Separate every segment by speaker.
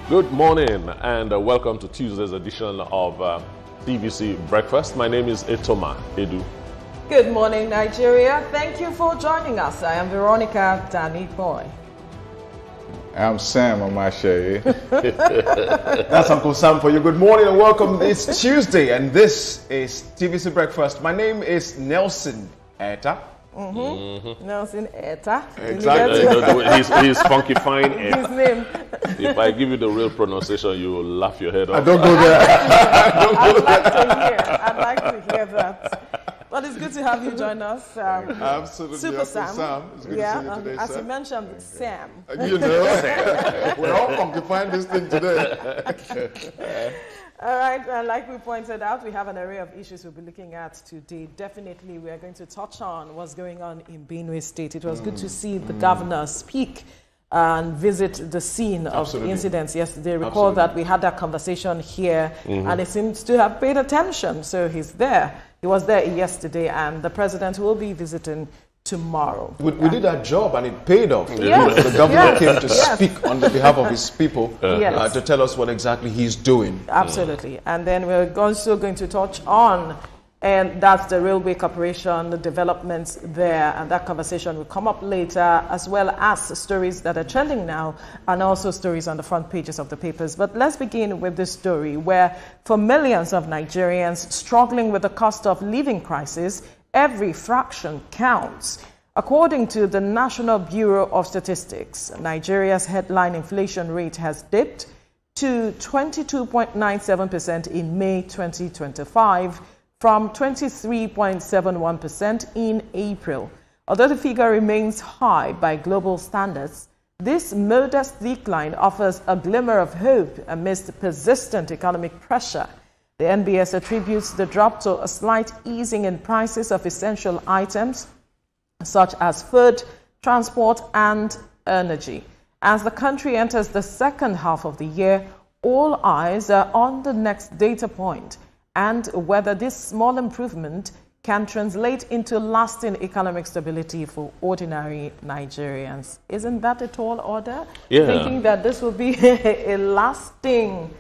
Speaker 1: Good morning and welcome to Tuesday's edition of TVC Breakfast. My name is Etoma Edu.
Speaker 2: Good morning, Nigeria. Thank you for joining us. I am Veronica Danny Boy.
Speaker 3: I'm Sam Amashe.
Speaker 4: That's Uncle Sam for you. Good morning and welcome. It's Tuesday and this is TVC Breakfast. My name is Nelson Eta.
Speaker 2: Nelson Eta.
Speaker 4: Exactly.
Speaker 1: He's funkifying it.
Speaker 2: His name.
Speaker 1: If I give you the real pronunciation, you will laugh your head off.
Speaker 4: I don't go there.
Speaker 2: I'd like to hear that. But it's good to have you join us.
Speaker 3: Absolutely.
Speaker 2: Super Sam.
Speaker 3: It's good to see you today,
Speaker 2: as
Speaker 3: Sam.
Speaker 2: you mentioned, Sam.
Speaker 3: You know, we're all funkifying this thing today.
Speaker 2: All right, like we pointed out, we have an array of issues we'll be looking at today. Definitely, we are going to touch on what's going on in Benue State. It was good to see the governor speak and visit the scene of the incidents yesterday. Recall that we had that conversation here, and it seems to have paid attention. So he's there. He was there yesterday, and the president will be visiting tomorrow.
Speaker 4: We did our job and it paid off.
Speaker 2: Yes.
Speaker 4: The governor came to speak on the behalf of his people
Speaker 2: Yes.
Speaker 4: to tell us what exactly he's doing.
Speaker 2: Absolutely. And then we're also going to touch on, and that's the Railway Corporation, the developments there, and that conversation will come up later, as well as stories that are trending now, and also stories on the front pages of the papers. But let's begin with this story, where for millions of Nigerians struggling with the cost of living crisis, every fraction counts. According to the National Bureau of Statistics, Nigeria's headline inflation rate has dipped to 22.97% in May 2025 from 23.71% in April. Although the figure remains high by global standards, this modest decline offers a glimmer of hope amidst persistent economic pressure. The NBS attributes the drop to a slight easing in prices of essential items such as food, transport, and energy. As the country enters the second half of the year, all eyes are on the next data point and whether this small improvement can translate into lasting economic stability for ordinary Nigerians. Isn't that a tall order?
Speaker 1: Yeah.
Speaker 2: Thinking that this will be a lasting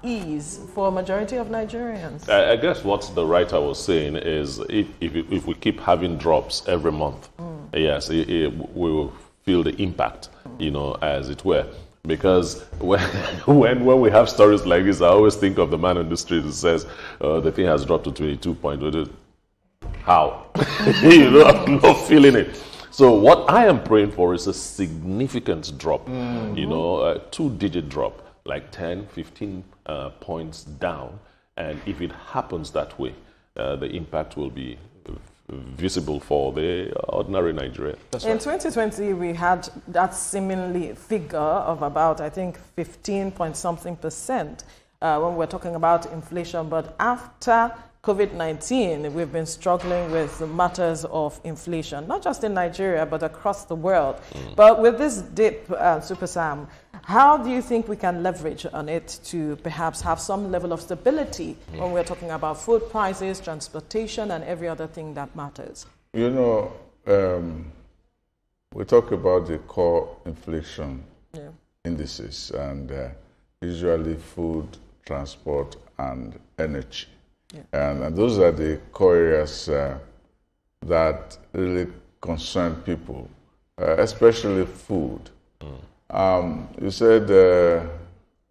Speaker 2: ease for a majority of Nigerians.
Speaker 1: I guess what the writer was saying is if we keep having drops every month, yes, we will feel the impact, as it were. Because when we have stories like this, I always think of the man on the street who says the thing has dropped to 22 points. How? I'm not feeling it. So what I am praying for is a significant drop, a two-digit drop, like 10, 15 points down. And if it happens that way, the impact will be visible for the ordinary Nigerian.
Speaker 2: In 2020, we had that seemingly figure of about, I think, 15 point something percent when we're talking about inflation. But after COVID-19, we've been struggling with the matters of inflation, not just in Nigeria, but across the world. But with this dip, Super Sam, how do you think we can leverage on it to perhaps have some level of stability when we're talking about food prices, transportation, and every other thing that matters?
Speaker 3: We talk about the core inflation indices, and usually food, transport, and energy. And those are the core areas that really concern people, especially food. You said a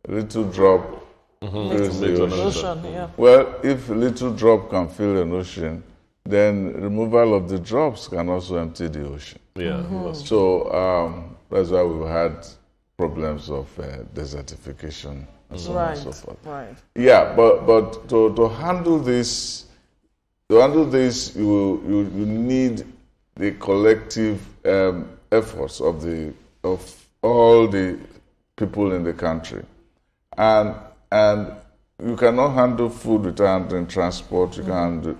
Speaker 3: little drop fills the ocean. Well, if a little drop can fill an ocean, then removal of the drops can also empty the ocean. So that's why we've had problems of desertification and so on and so forth. Yeah, but to handle this, you need the collective efforts of all the people in the country, and you cannot handle food without handling transport. You can handle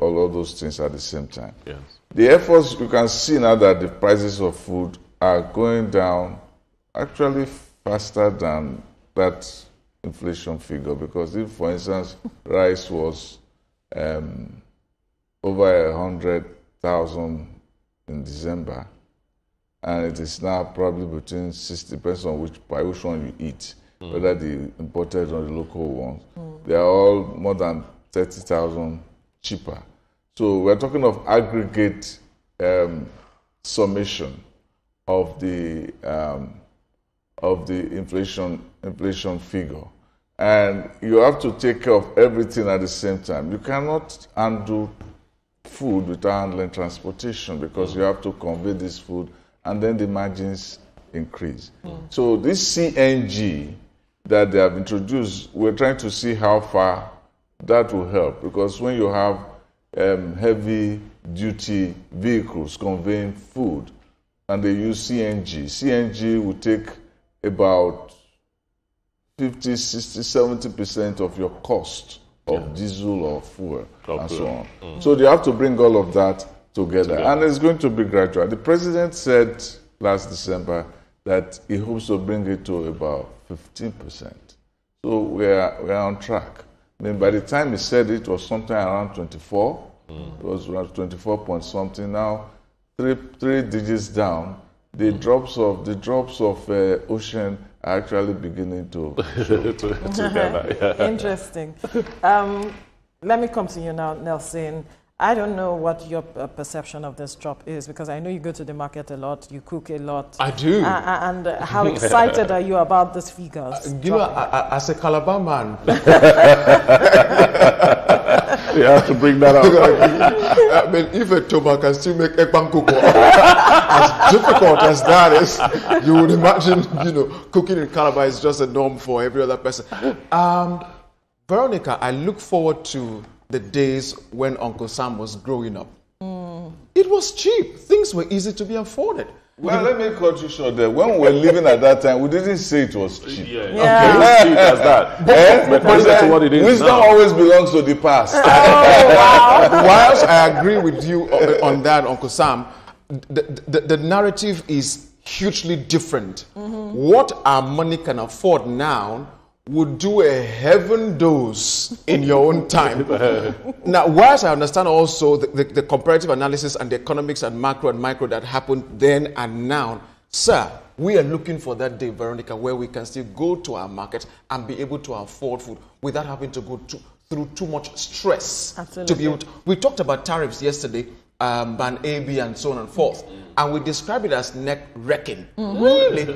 Speaker 3: all those things at the same time.
Speaker 1: Yes.
Speaker 3: The efforts, you can see now that the prices of food are going down actually faster than that inflation figure, because if, for instance, rice was over 100,000 in December, and it is now probably between 60, depends on which one you eat. whether the imported or the local ones, they are all more than 30,000 cheaper. So we're talking of aggregate summation of the inflation figure, and you have to take care of everything at the same time. You cannot handle food without handling transportation, because you have to convey this food, and then the margins increase. So this CNG that they have introduced, we're trying to see how far that will help, because when you have heavy duty vehicles conveying food and they use CNG will take about 50, 60, 70% of your cost of diesel or fuel and so on. So they have to bring all of that together, and it's going to be gradual. The president said last December that he hopes to bring it to about 15%. So we're on track. I mean, by the time he said it was something around 24. It was around 24 point something. Now, three digits down, the drops of ocean are actually beginning to
Speaker 2: together. Interesting. Let me come to you now, Nelson. I don't know what your perception of this drop is, because I know you go to the market a lot, you cook a lot.
Speaker 4: I do.
Speaker 2: And how excited are you about these figures?
Speaker 4: You know, as a Calabar man,
Speaker 1: you have to bring that up.
Speaker 4: I mean, if a Toba can still make ekpan koko, as difficult as that is, you would imagine, you know, cooking in Calabar is just a norm for every other person. Veronica, I look forward to the days when Uncle Sam was growing up. It was cheap. Things were easy to be afforded.
Speaker 3: Well, let me cut you short there. When we were living at that time, we didn't say it was cheap.
Speaker 1: Yeah. Okay. Let's see it as that. But what it is
Speaker 3: wisdom
Speaker 1: now
Speaker 3: always belongs to the past.
Speaker 2: Oh, wow.
Speaker 4: Whilst I agree with you on that, Uncle Sam, the narrative is hugely different. What our money can afford now would do a heaven dose in your own time. Now, whilst I understand also the comparative analysis and the economics and macro and micro that happened then and now, sir, we are looking for that day, Veronica, where we can still go to our market and be able to afford food without having to go through too much stress.
Speaker 2: Absolutely.
Speaker 4: To be able to, we talked about tariffs yesterday, ban A, B, and so on and forth, and we described it as neck wrecking. Really?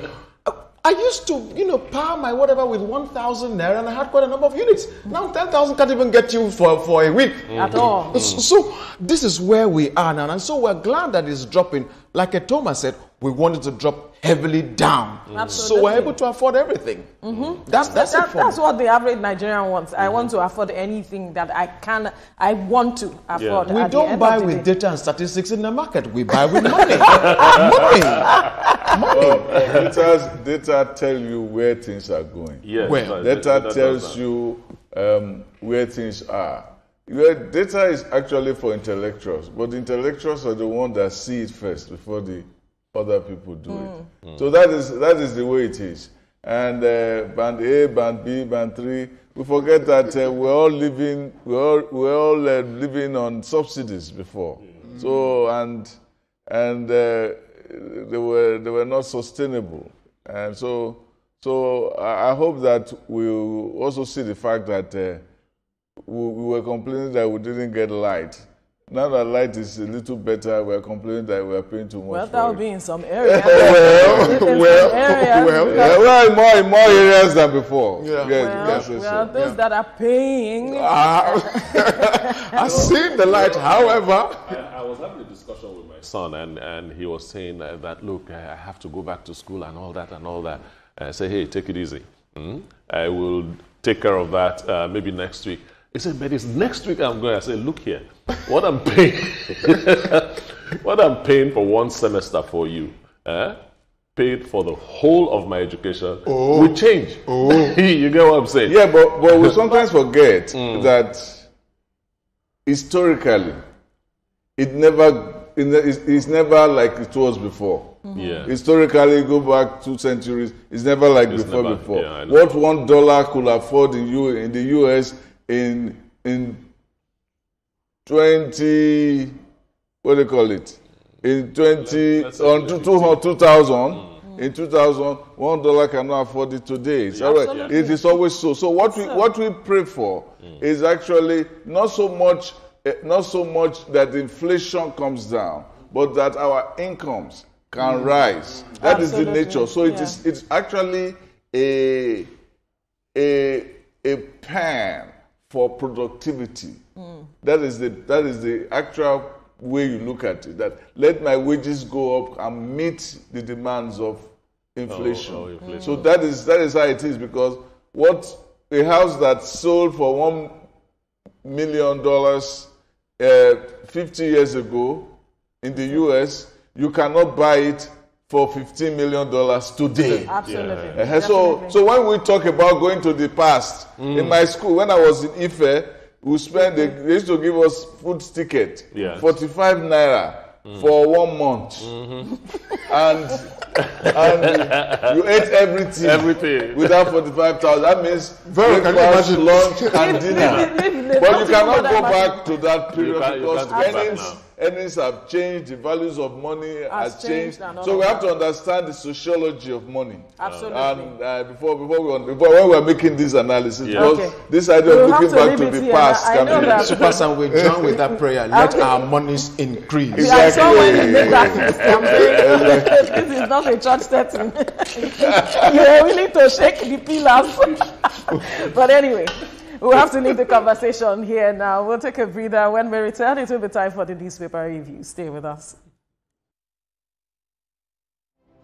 Speaker 4: I used to, you know, power my whatever with 1,000 naira, and I had quite a number of units. Now 10,000 can't even get you for a week.
Speaker 2: At all.
Speaker 4: So this is where we are now. And so we're glad that it's dropping. Like Thomas said, we wanted to drop heavily down. So we're able to afford everything. That's
Speaker 2: what the average Nigerian wants. I want to afford anything that I want to afford.
Speaker 4: We don't buy with data and statistics in the market. We buy with money.
Speaker 3: Well, data tell you where things are going.
Speaker 1: Yes,
Speaker 4: well,
Speaker 3: data tells you where things are. Data is actually for intellectuals, but the intellectuals are the ones that see it first before the other people do it. So that is the way it is. And band A, band B, band 3, we forget that we're all living on subsidies before. So they were not sustainable, and so I hope that we'll also see the fact that we were complaining that we didn't get light. Now that light is a little better, we're complaining that we're paying too much.
Speaker 2: Well, that will be in some areas.
Speaker 3: In more areas than before.
Speaker 2: Those that are paying.
Speaker 4: I've seen the light, however.
Speaker 1: I was having a discussion with my son, and he was saying that, look, I have to go back to school and all that. I say, hey, take it easy. I will take care of that maybe next week. He said, but it's next week I'm going. I said, look here, what I'm paying for one semester for you, paid for the whole of my education, will change. You get what I'm saying?
Speaker 3: Yeah, but we sometimes forget that historically, it's never like it was before.
Speaker 1: Yeah.
Speaker 3: Historically, go back 2 centuries, it's never like before.
Speaker 1: Yeah,
Speaker 3: what $1 could afford in the US in 20, what do you call it? In 2000, in 2000, $1 cannot afford it today. It's it is always so. So what we pray for is actually not so much that inflation comes down, but that our incomes can rise. That is the nature. So it's actually a pan for productivity. That is the actual way you look at it. That let my wages go up and meet the demands of inflation. So that is how it is, because what a house that sold for $1 million 50 years ago in the US, you cannot buy it for $15 million today.
Speaker 2: Absolutely.
Speaker 3: So when we talk about going to the past, in my school, when I was in Ife, they used to give us food ticket, 45 naira for 1 month. And you ate everything without 45,000. That means breakfast, lunch, and dinner. But you cannot go back to that period because earnings have changed, the values of money has changed. So we have to understand the sociology of money.
Speaker 2: Absolutely.
Speaker 3: And before when we are making this analysis, because this idea of looking back to the past can be.
Speaker 4: Super Sam, we join with that prayer. Let our monies increase.
Speaker 2: Exactly. This is not a church setting. You're willing to shake the pillars. But anyway, we'll have to leave the conversation here now. We'll take a breather. When we return, it will be time for the newspaper review. Stay with us.